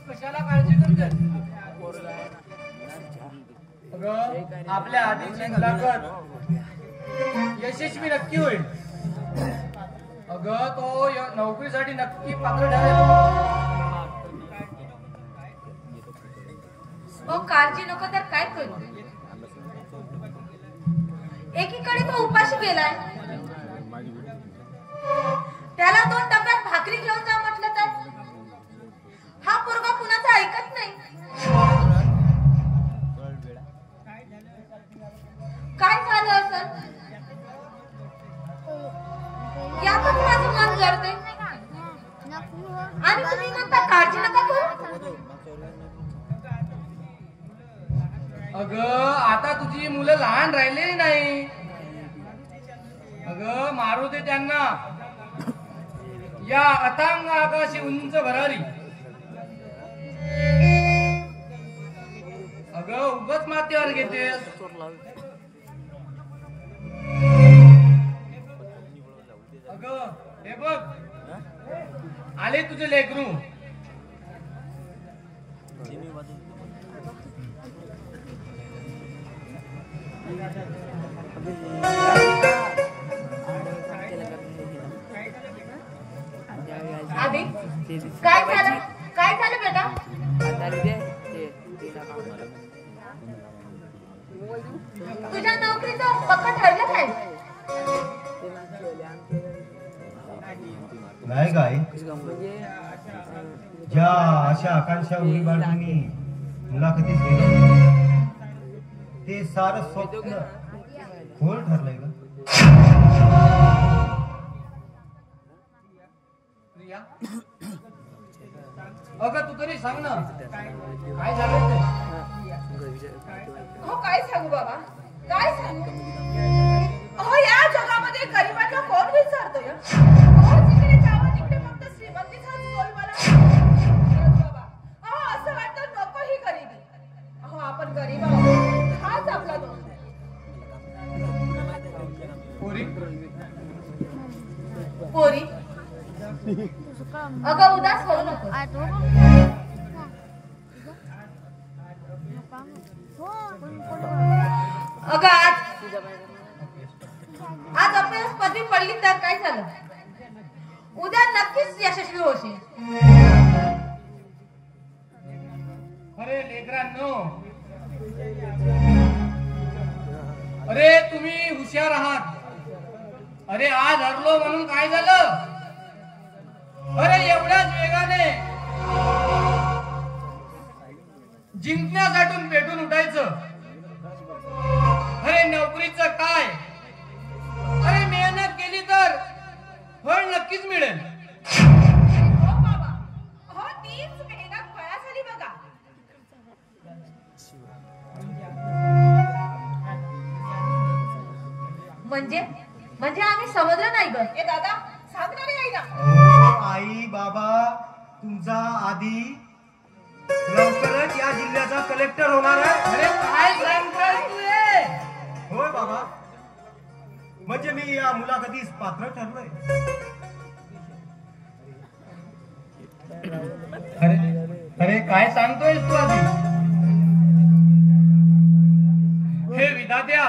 कशाला काळजी करते? आपल्या आधीची मुलाखत यशस्वी नक्की होईल. अगं तो नोकरीसाठी नक्की पात्र ठरेल. काळजी नको तर काय करू? एकीकडे तो उपाशी गेलाय, त्याला 2 डब्यात भाकरी घेऊन जा म्हटलं तर हा पोरगा कुणाचं ऐकत नाही. काय झालं असेल यातच माझं मन जडते. आणि तुम्ही म्हणता काळजी नका करू. अगं आता तुझी मुलं लहान राहिलेली नाही. अगं मारू दे त्यांना. या अथांग आकाशी उंच भरारी. अगं उगाच माथ्यावर घेतेस. अगं हे बघ आले तुझे लेकरू. आधी काय झालं? काय झालं बेटा? तुझ्या नोकरीचं पक्का ठरलं काय? नाही काय ज्या अशा आकांक्षा उभी बाळगून मुलाखतीस गेलो ते सारं स्वप्न खोल ठरलंय का? प्रिया अगं तू तरी सांग ना काय झालं ते? हो काय सांगू बाबा, काय सांगू? अहो या जगामध्ये गरिबांना कोण विचारतोय? कोण जिकडे जावं तिकडे फक्त श्रीमंतीचाच बोलबाला. खरंच बाबा, अहो असं वाटतं नको ही गरिबी. अहो आपण गरीब आहोत हाच आपला दोष. पोरी पोरी अगं उदास होऊ नको. अगं आज अपयश पदवी पडली तर काय झालं? उद्या नक्कीच यशस्वी होशील. अरे लेकरांनो, अरे तुम्ही हुशार आहात. अरे आज हरलो म्हणून काय झालं? अरे एवढ्याच वेगाने जिंकण्यासाठी पेटून उठायचं. अरे नोकरीचं काय? अरे मेहनत केली तर फळ नक्कीच मिळेल. हो बाबा, हो तीच मेहनत फळासाठी बघा. म्हणजे आम्ही समजलं नाही ग. ए दादा सांगणारे आई ना. आई बाबा तुमचा आधी लवकरच या जिल्ह्याचा कलेक्टर होणार आहे. अरे काय सांगतोय तू हे? होय बाबा, म्हणजे मी या मुलाखतीस पात्र ठरलोय. अरे काय सांगतोय तू आधी? हे विधात्या,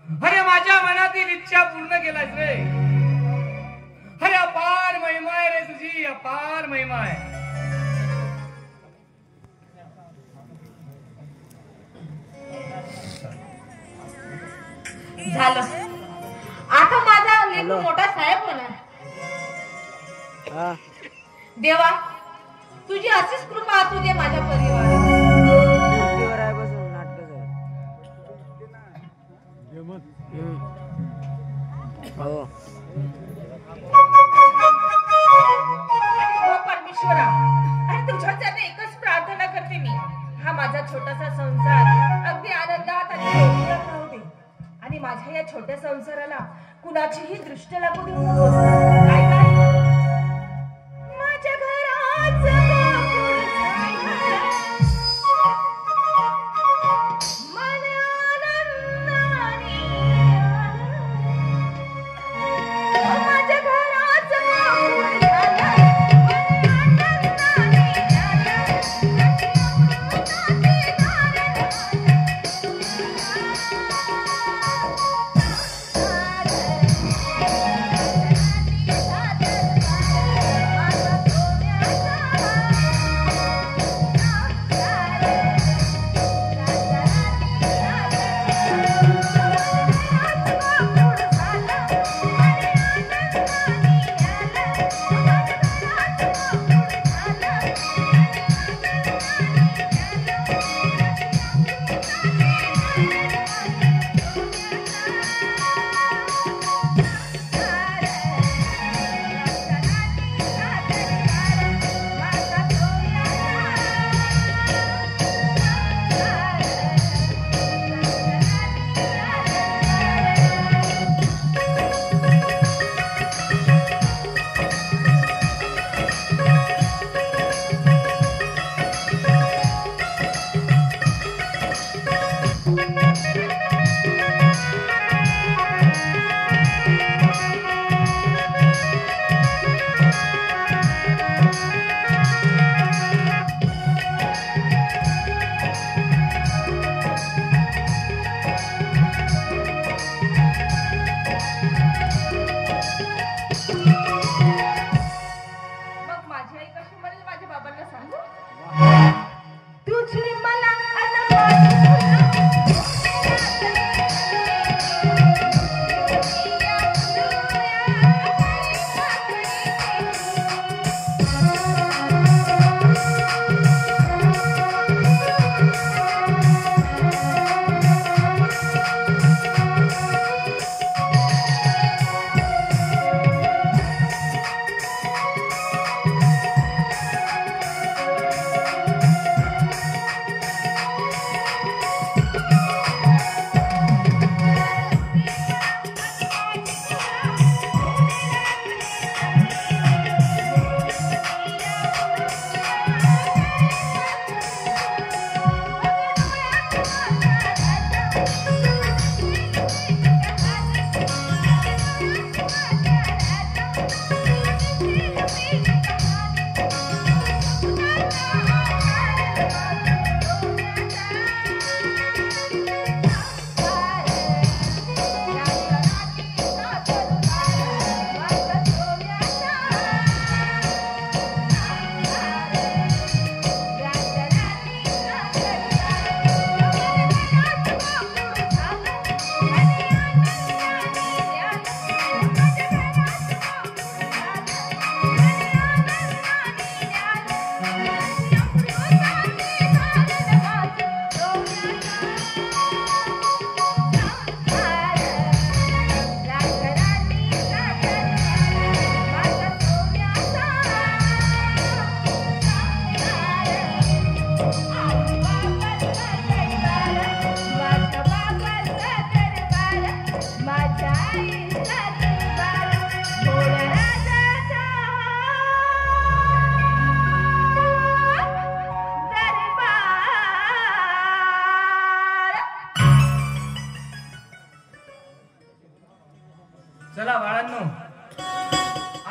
अरे माझ्या मनातील इच्छा पूर्ण केलास रे. अरे अपार महिमा आहे रे तुझी, अपार महिमा आहे. झालं आता माझा लेकरू मोठा साहेब होणार. देवा तुझी अशीच कृपा असू दे माझ्या परिवारावर. हो परमेश्वरा, अरे तुझ्या चरणी एकच प्रार्थना करते मी. हा माझा छोटासा संसार अगदी आनंदात आणि सुखी राहू दे. आणि माझ्या या छोट्या संसाराला कुणाचीही दृष्ट लागू देऊ नकोस. काय काय माझ्या घराचं गोकुळ झालं, मन आनंदाने आलं. माझ्या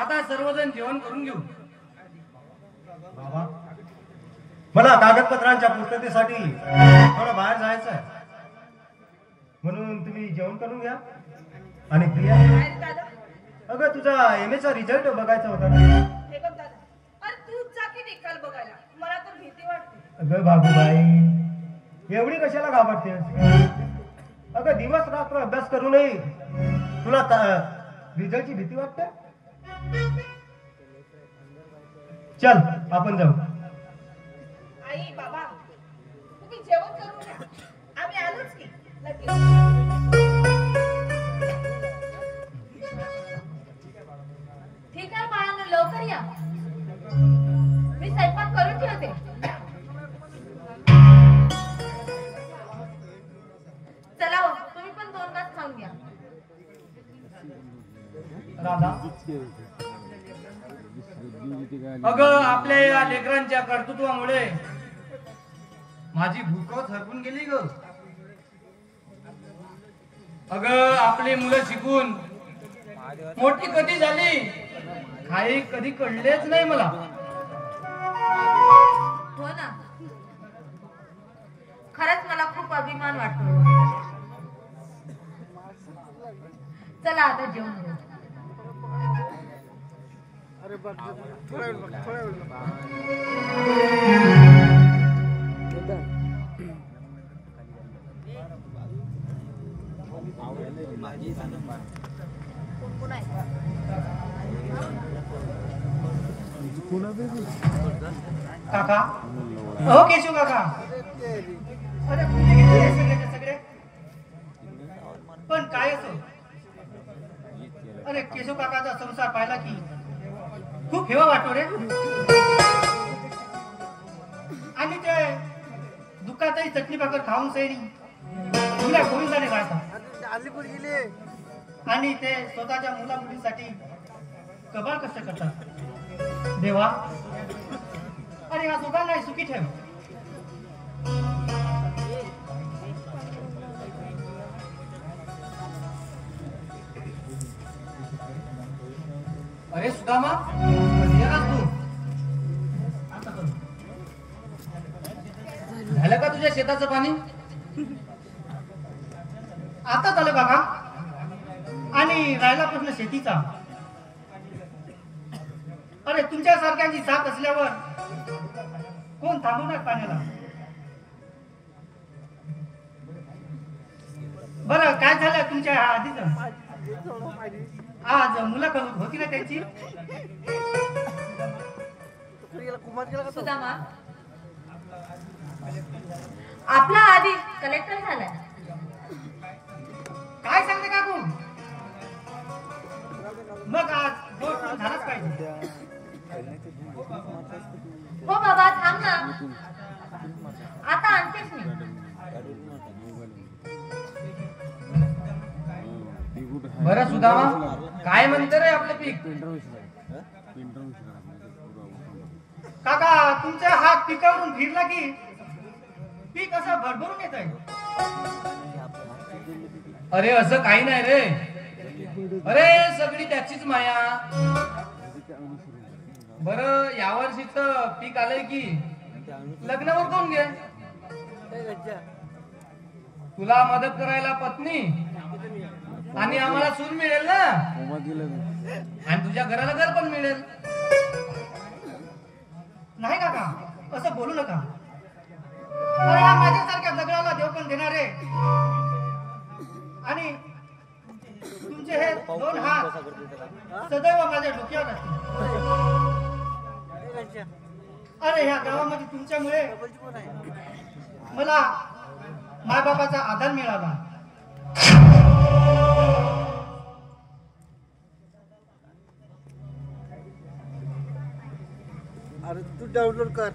आता सर्वजण जेवण करून घेऊ. बाबा मला कागदपत्रांच्या पूर्ततेसाठी थोडं बाहेर जायचं आहे, म्हणून तुम्ही जेवण करून घ्या. आणि प्रिया, काय रे दादा? अगं तुझा MA चा रिझल्ट बघायचा होता ना. हे बघ दादा, अरे तूच जा की निकाल बघायला. मला तर भीती वाटते. अगं बाबूबाई, एवढी कशाला घाबरतेस? अगं दिवस रात्र अभ्यास करूनही तुला रिझल्टची भीती वाटते? चल आपण जाऊ. आई बाबा, तुम्ही जेवण करून घ्या. आम्ही आलोच की लगेच. ठीक आहे बाळांनो, लवकर या. मी स्वयंपाक करून ठेवते. चला हो, तुम्ही पण 2 घास खाऊन घ्या. राधा, अगं आपल्या या लेकरांच्या कर्तृत्वामुळे माझी भूकच हरपून गेली ग. अगं आपली मुलं शिकून मोठी कधी झाली काही कधी कळलेच नाही मला. हो ना, खरंच मला खूप अभिमान वाटतो. चला आता जेवण करू. काका, हो केशव काका, अरे कुठे गेले सगळ्याचे सगळे? पण काय असो, अरे केशव काकाचा संसार पाहिला की खूप हेवा वाटतो रे. आणि ते दुःखातही चटणी भाकर खाऊन सैनी मुला गोविंदाने राहतात. आणि ते स्वतःच्या मुला मुलीसाठी कबाल कष्ट करतात. देवा, अरे हा दोघांनाही सुखी ठेव. अरे सुदामा, तू झालं का तुझ्या शेताचं पाणी? आता झालं बाबा. आणि राहिला प्रश्न शेतीचा. अरे तुमच्या सारख्यांची साथ असल्यावर कोण थांबवणार पाण्याला? बरं काय झालं तुमच्या आधीच? आज मुलाखत होती ना त्यांची? सुदामा, आपला आधी कलेक्टर झालाय. काय सांगते काकू? मग आज गोड झालाच पाहिजे. हो बाबा, थांब ना, आता आणतेच मी. बरं सुदामा, काय म्हणते रे आपलं पीक? काका, तुमचा हात पिकावरून फिरला की पीक असं भरभरून येत आहे. अरे असं काही नाही रे. अरे सगळी त्याचीच माया. बरं यावर्षीच पीक आलंय की लग्नावर कोण घे? तुला मदत करायला पत्नी आणि आम्हाला सून मिळेल ना, आणि तुझ्या घराला घर पण मिळेल. नाही काका, असं बोलू नका. अरे हा माझ्यासारख्या दगडाला देव पण देणारे आणि तुमचे हे 2 हात सदैव माझ्या डोक्यावर असतील. अरे ह्या गावामध्ये तुमच्यामुळे मला मायबापाचा आधार मिळाला. अरे तू डाउनलोड कर.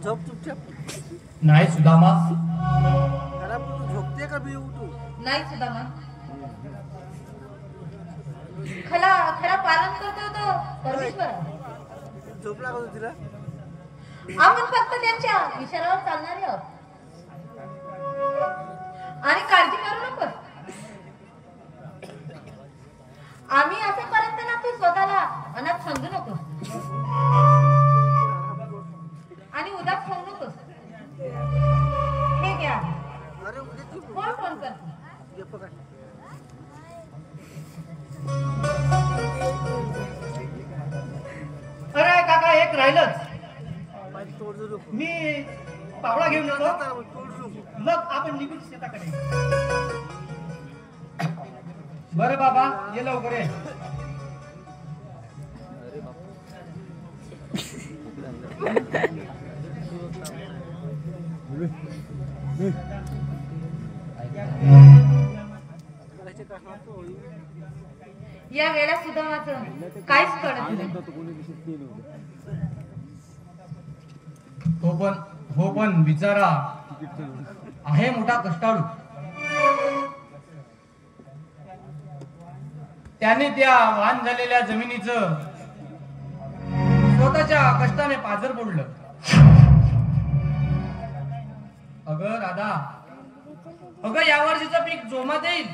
झोप चुपचाप. नाही सुदामा, झोपते का मी उठू? नाही सुदामा, खरा पालन करतो तो परमेश्वर. झोप लागत होती ना? आपण फक्त त्यांच्या इशाऱ्यावर चालणारे आहोत. अरे काका एक राहिलंच. तोडू नको. मी पावडा घेऊन येतो, तोडू नको. मग आपण निघू शेताकडे. बरं बाबा ये लवकर ये. या वेळा सुदामाचं काहीच कळत नाही. हो पण बिचारा आहे मोठा कष्टाळू. त्याने त्या वाहन झालेल्या जमिनीचं स्वतःच्या कष्टाने पाझर फोडलं. अगं राधा, अगं यावर्षीचं पीक जोमात येईल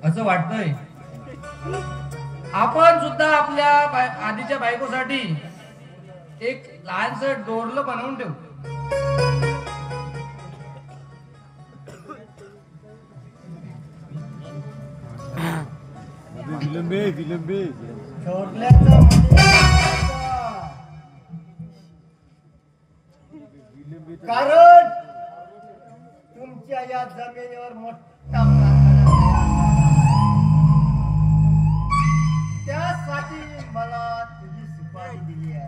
असं वाटतंय. आपण सुद्धा आपल्या आधीच्या बायकोसाठी एक लहानसं डोरलं बनवून ठेवू. विलंबे चोरल्याचं कारण तुमच्या या जमिनीवर मोठा कारखाना त्यासाठी मला तुझी सुपारी दिली आहे.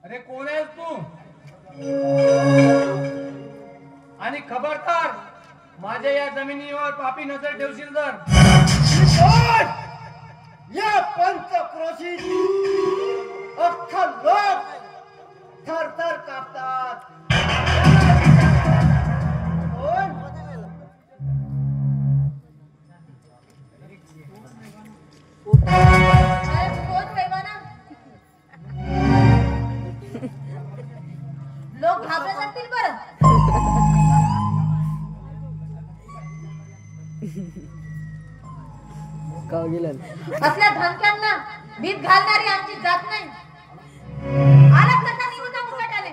अरे कोण आहेस तू? आणि खबरदार माझ्या या जमिनीवर पापी नजर ठेवशील तर या पंचक्रोशीत अख्खा लोक थरथर कापतात. अरे कोण पैवाना? लोक घाबरत असतील बरं. असल्या धमक्यांना भीत घालणारी आमची जात नाही. आला कसा निघून मुकाटाने.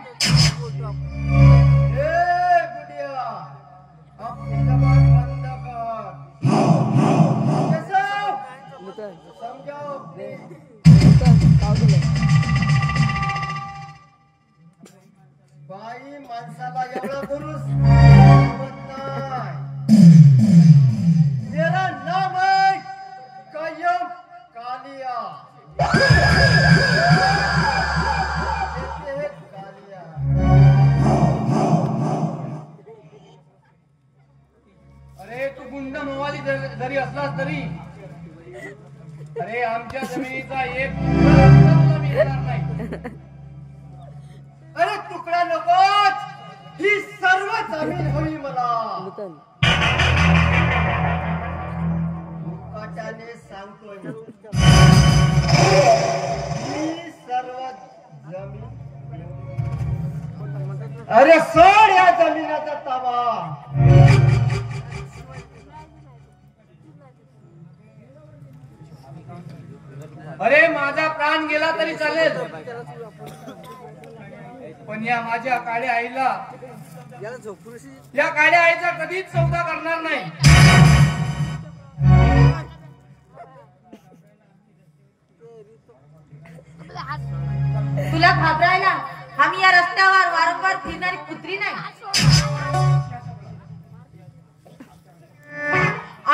अपनी जबान बंद कर. समजाओ बाई माणसाला एवढा पुरुष मेरा नाम है कायम कालिया. कालिया अरे तू गुंड मवाली जरी असलास तरी अरे आमच्या जमिनीचा एक तुकडा तुला मिळणार नाही. अरे तुकडा नकोच, ही सर्व जमीन हवी मला. मुकाट्याने सांगतोय ही सर्व जमीन. अरे सोड या जमिनाचा ताबा. अरे माझा प्राण गेला तरी चालेल, पण या माझ्या काळ्या आईला, या काळ्या आईचा कधीच सौदा करणार नाही. तुला घाबरायला आम्ही या रस्त्यावर वारंवार फिरणारी कुत्री नाही.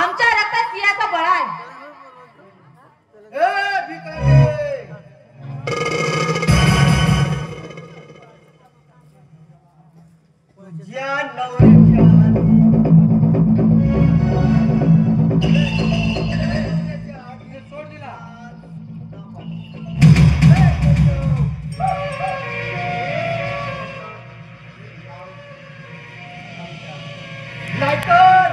आमच्या रक्तात सिंहाचा बळा आहे. ज्या नवऱ्याच्या सोड दिला नाहीतर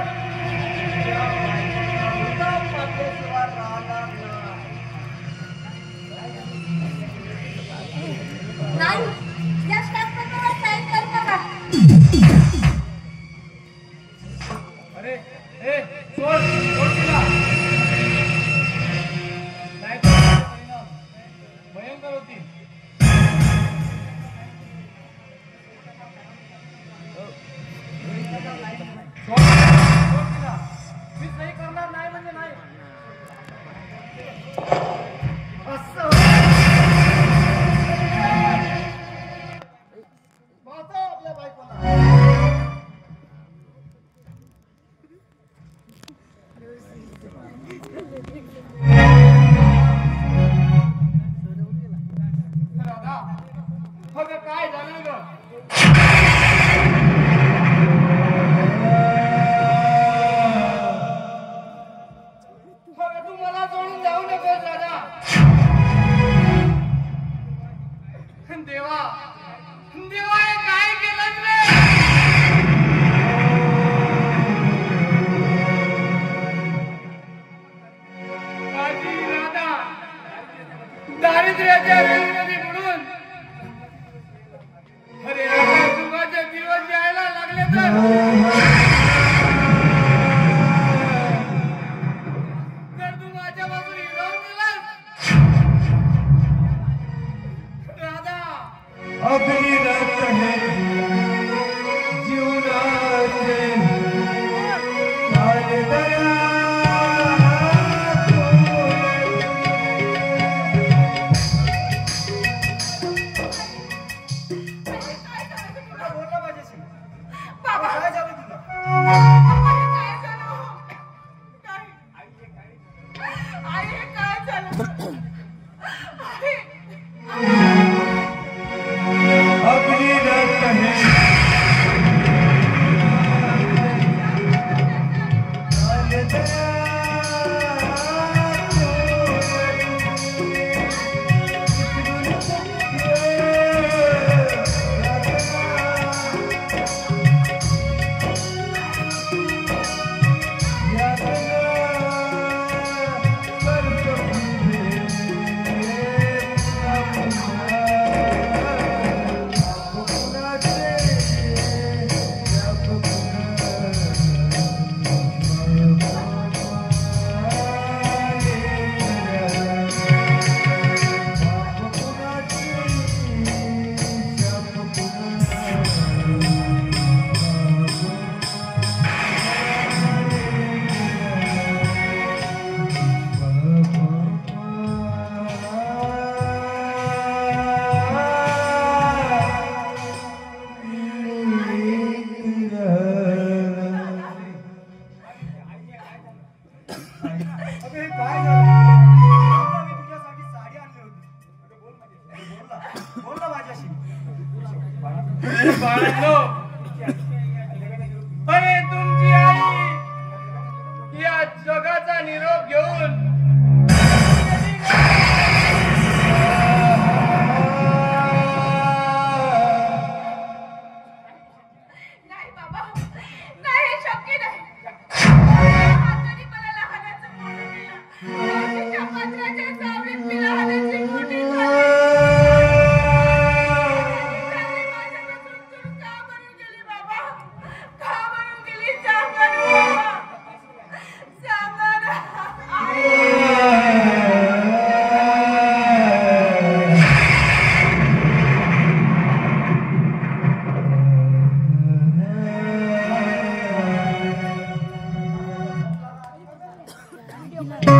नाही, या स्टॅम्पवर साईन करू नका. तुझ्या बायकोला. राधा अगं काय झालं ग अगं तू मला सोडून जाऊ नकोस राधा देवा देवा हे काय केलं रे माझी राधा दारिद्र्याच्या वेळेमध्ये बुडून अरे राधा सुखाचे दिवस यायला लागले तर तू माझ्यापासून हिरावून गेलास राधा अपनी रात है जीवनाचे काल दया बोलला माझ्याशी. बाबा काय झालं तुला? काय झालं हो? काय? आई हे काय झालं आई अपनी रात है काल दया अबे हे काय झालं? मी तुझ्यासाठी साडी आणली होती. बोल ना माझ्याशी. बाळांनो अरे तुमची आई या जगाचा निरोप घेऊन नाही बाबा नाही हे शक्य नाही हाताने मला लहानाचं मोठं केलं रात्रीच्या पत्र्याच्या सावलीत मी लहानाची मोठी झाली माझ्यापासून दूर का बनून गेली बाबा का बनून गेली सांगा ना सांगा ना Thank you.